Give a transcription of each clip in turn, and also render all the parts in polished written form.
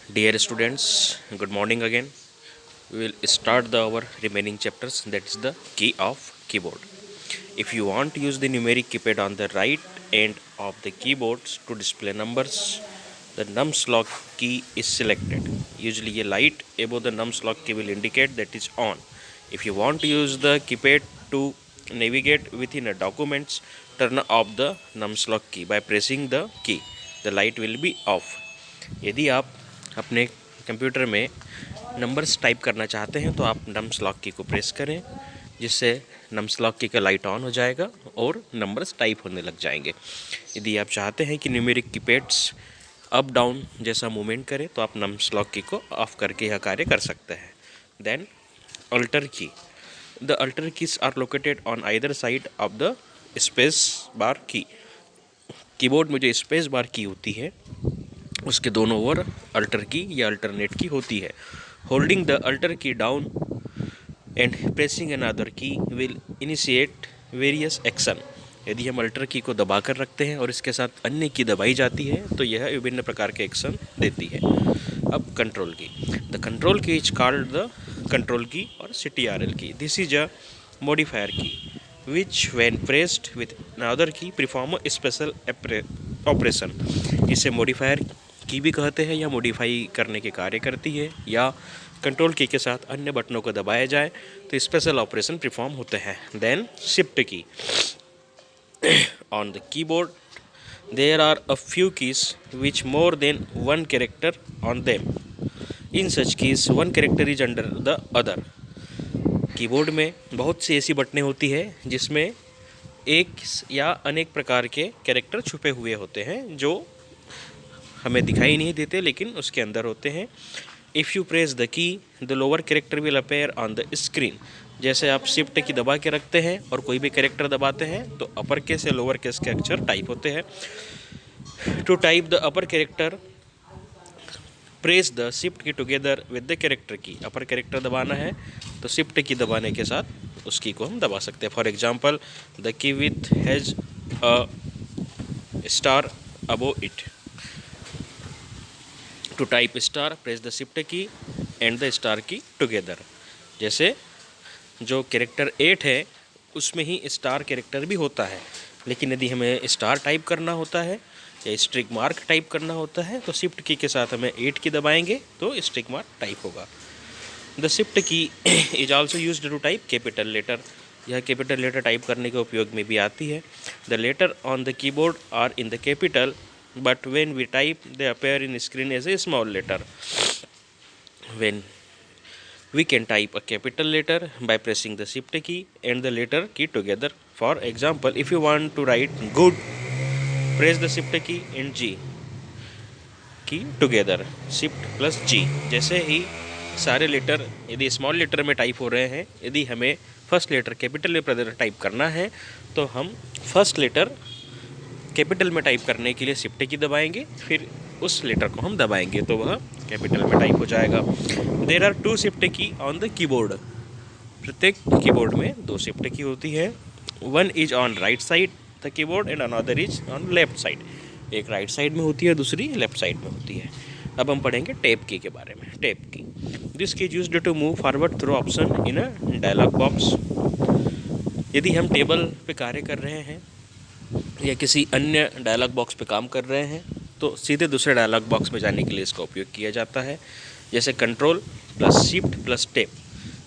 Dear students, good morning again. We will start our remaining chapters, that is the key of keyboard. If you want to use the numeric keypad on the right end of the keyboards to display numbers, the nums lock key is selected. Usually a light above the nums lock key will indicate that is on. If you want to use the keypad to navigate within a documents, turn off the nums lock key by pressing the key. The light will be off. यदि आप अपने computer में numbers type करना चाहते हैं तो आप nums lock की को प्रेस करें, जिससे नम्स लॉक की का लाइट ऑन हो जाएगा और नंबर्स टाइप होने लग जाएंगे। यदि आप चाहते हैं कि न्यूमेरिक कीपैड्स अप डाउन जैसा मूवमेंट करें तो आप नम्स लॉक की को ऑफ करके यह कार्य कर सकते हैं। Then alter key, the alter keys are located on either side of the space bar key. Keyboard में जो स्पेस बार की होती है उसके दोनों ओर अल्टर की या अल्टरनेट की होती है। Holding the alter key down and pressing an other key will initiate various action. यदि हम अल्टर की को दबाकर रखते हैं और इसके साथ अन्य की दबाई जाती है तो यह विभिन्न प्रकार के एक्शन देती है। अब control key, the control key is called the control की और CTRL की। दिस इज अ मॉडिफायर की विच व्हेन प्रेस्ड विथ अनदर की परफॉर्म अ स्पेशल ऑपरेशन। इसे मॉडिफायर की भी कहते हैं या मॉडिफाई करने के कार्य करती है, या कंट्रोल की के साथ अन्य बटनों को दबाया जाए तो स्पेशल ऑपरेशन परफॉर्म होते हैं। Then shift key, on the keyboard there are a few keys which more than one character on them. In such keys one character is under the other. Keyboard में बहुत सी ऐसी बटनें होती है जिसमें एक या अनेक प्रकार के कैरेक्टर छुपे हुए होते हैं जो हमें दिखाई नहीं देते लेकिन उसके अंदर होते हैं। If you press the key the lower character will appear on the screen. जैसे आप शिफ्ट की दबा के रखते हैं और कोई भी कैरेक्टर दबाते हैं तो अपर केस या लोअर केस के अक्षर टाइप होते हैं। To type the upper character press the shift key together with the character key. Upper character दबाना है तो शिफ्ट की दबाने के साथ उस की को हम दबा सकते हैं। For example the key with has a star above it. To type star press the shift key and the star key together. जैसे जो कैरेक्टर 8 है उसमें ही स्टार कैरेक्टर भी होता है, लेकिन यदि हमें स्टार टाइप करना होता है या स्ट्रिक मार्क टाइप करना होता है तो शिफ्ट की के साथ हमें 8 की दबाएंगे तो स्ट्रिक मार्क टाइप होगा। The shift key is also used to type capital letter. यह कैपिटल लेटर टाइप करने के उपयोग में भी आती है। The letter on the keyboard are in the capital but when we type they appear in screen as a small letter. When we can type a capital letter by pressing the shift key and the letter key together. For example, if you want to write good, press the shift key and G key together, shift plus G। जैसे ही सारे letter यदि small letter में type हो रहे हैं, यदि हमें first letter capital letter type करना है तो हम फर्स्ट लेटर कैपिटल में टाइप करने के लिए शिफ्ट की दबाएंगे, फिर उस लेटर को हम दबाएंगे तो वह कैपिटल में टाइप हो जाएगा। There are 2 shift key on the keyboard. प्रत्येक कीबोर्ड में 2 शिफ्ट की होती है। One is on right side the keyboard and another is on left side. एक राइट साइड में होती है, दूसरी लेफ्ट साइड में होती है। अब हम पढ़ेंगे टैब की के बारे में। Tab key, this key is used to move forward through option in a dialog box. यदि हम टेबल पे कार्य कर रहे हैं या किसी अन्य डायलॉग बॉक्स पे काम कर रहे हैं तो सीधे दूसरे डायलॉग बॉक्स में जाने के लिए इसका उपयोग किया जाता है। जैसे control plus shift plus tab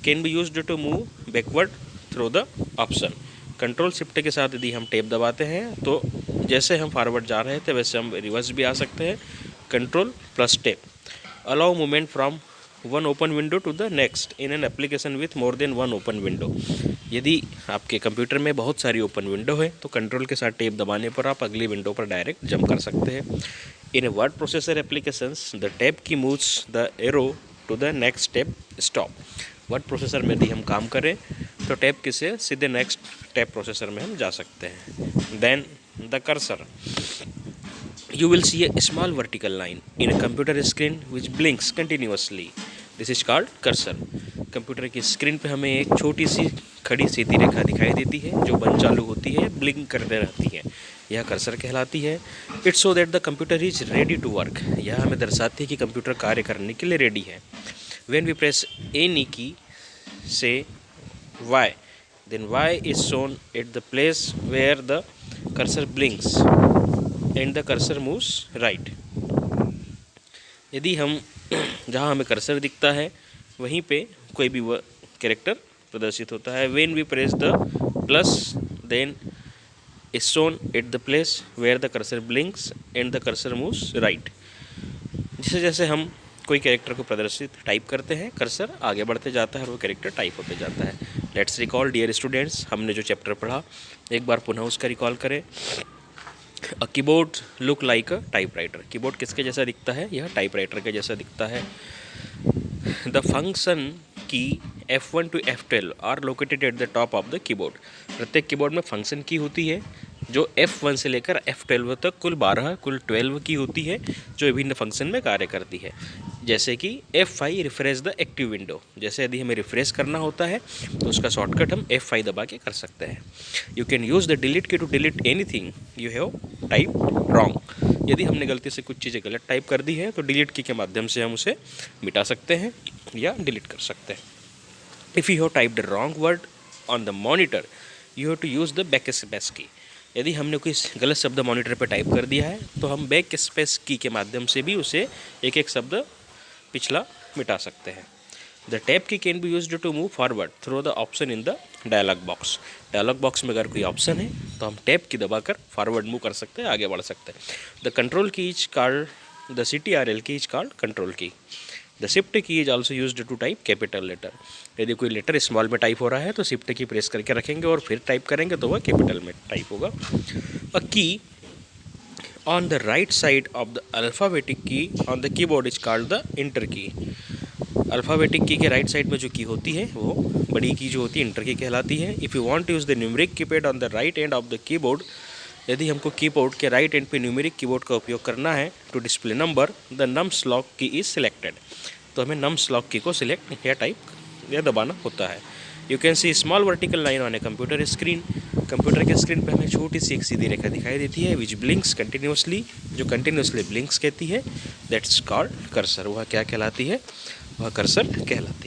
can be used to move backward through the option. Control shift के साथ यदि हम टैब दबाते हैं तो जैसे हम फॉरवर्ड जा रहे थे वैसे हम रिवर्स भी आ सकते हैं। Control plus tab allow movement from one open window to the next in an application with more than one open window. यदि आपके कंप्यूटर में बहुत सारी ओपन विंडो है तो कंट्रोल के साथ टैब दबाने पर आप अगली विंडो पर डायरेक्ट जंप कर सकते हैं। In a word processor applications the tab key moves the arrow to the next tab stop. Word processor में यदि हम काम करें तो टैब की से सीधे नेक्स्ट टैब प्रोसेसर में हम जा सकते हैं। Then the cursor, you will see a small vertical line in a computer screen which blinks continuously. This is called cursor. Computer की स्क्रीन पे हमें एक छोटी सी खड़ी सीधी रेखा दिखाई देती है जो बंद चालू होती है, ब्लिंक करते रहती है। यह कर्सर कहलाती है। It's so that the computer is ready to work, यह हमें दर्शाती है कि कंप्यूटर कार्य करने के लिए रेडी है। व्हेन वी प्रेस एनी की से Y, then Y is shown at the place where the cursor blinks and the cursor moves right. यदि हम जहाँ हमें कर्सर दिखता है वहीं पे कोई भी वह कैरेक्टर प्रदर्शित होता है। When we press the plus, then is shown at the place where the cursor blinks and the cursor moves right. जैसे जैसे हम कोई कैरेक्टर को प्रदर्शित टाइप करते हैं, कर्सर आगे बढ़ते जाता है और वो कैरेक्टर टाइप होते जाता है। लेट्स रिकॉल डियर स्टूडेंट्स, हमने जो चैप्टर पढ़ा एक बार पुनः उसका रिकॉल करें। A keyboard look like a typewriter, keyboard किसके जैसा दिखता है? यह टाइपराइटर के जैसा दिखता है। द फंक्शन की F1 to F12 are located at the top of the keyboard, प्रत्येक कीबोर्ड में फंक्शन की होती है जो F1 से लेकर F12 तक कुल 12 की होती है जो विभिन्न फंक्शन में कार्य करती है। जैसे कि F5 refresh the active window, जैसे यदि हमें रिफ्रेश करना होता है तो उसका शॉर्टकट हम F5 दबा के कर सकते हैं। You can use the delete key to delete anything you have type wrong, यदि हमने गलती से कुछ चीज़ें गलत टाइप कर दी है तो डिलीट की के माध्यम से हम उसे मिटा सकते हैं या डिलीट कर सकते हैं। If you have typed wrong word on the monitor you have to use the back space key, यदि हमने कोई गलत शब्द मॉनिटर पर टाइप कर दिया है तो हम बैक स्पेस की के माध्यम से भी उसे एक एक शब्द पिछला मिटा सकते हैं। The tab key can be used to move forward through the option in the dialog box, dialog box में अगर कोई ऑप्शन है तो हम टैब की दबाकर फॉरवर्ड मूव कर सकते हैं, आगे बढ़ सकते हैं। The control key is called, the CTRL key is called control key. The shift key is also used to type capital letter, यदि कोई लेटर स्मॉल में टाइप हो रहा है तो शिफ्ट की प्रेस करके रखेंगे और फिर टाइप करेंगे तो वह कैपिटल में टाइप होगा। अ की on the right side of the alphabetic key on the keyboard is called the enter key, alphabetic की के राइट साइड में जो की होती है वो बड़ी की जो होती है इंटर की कहलाती है। If you want to use the numeric keypad on the right end of the keyboard, यदि हमको कीबोर्ड के राइट एंड पे न्यूमेरिक कीबोर्ड का उपयोग करना है to display number, the nums lock key is selected, तो हमें नम्स लॉक की को सिलेक्ट या टाइप या दबाना होता है। You can C small vertical line on a computer screen, computer के स्क्रीन पर हमें छोटी सी एक सीधी रेखा दिखाई देती है विच ब्लिंक्स कंटिन्यूसली, जो कंटिन्यूसली ब्लिंक्स कहती है, दैट्स कॉल्ड कर्सर, वह क्या कहलाती है? वह कर्सर कहलाती है।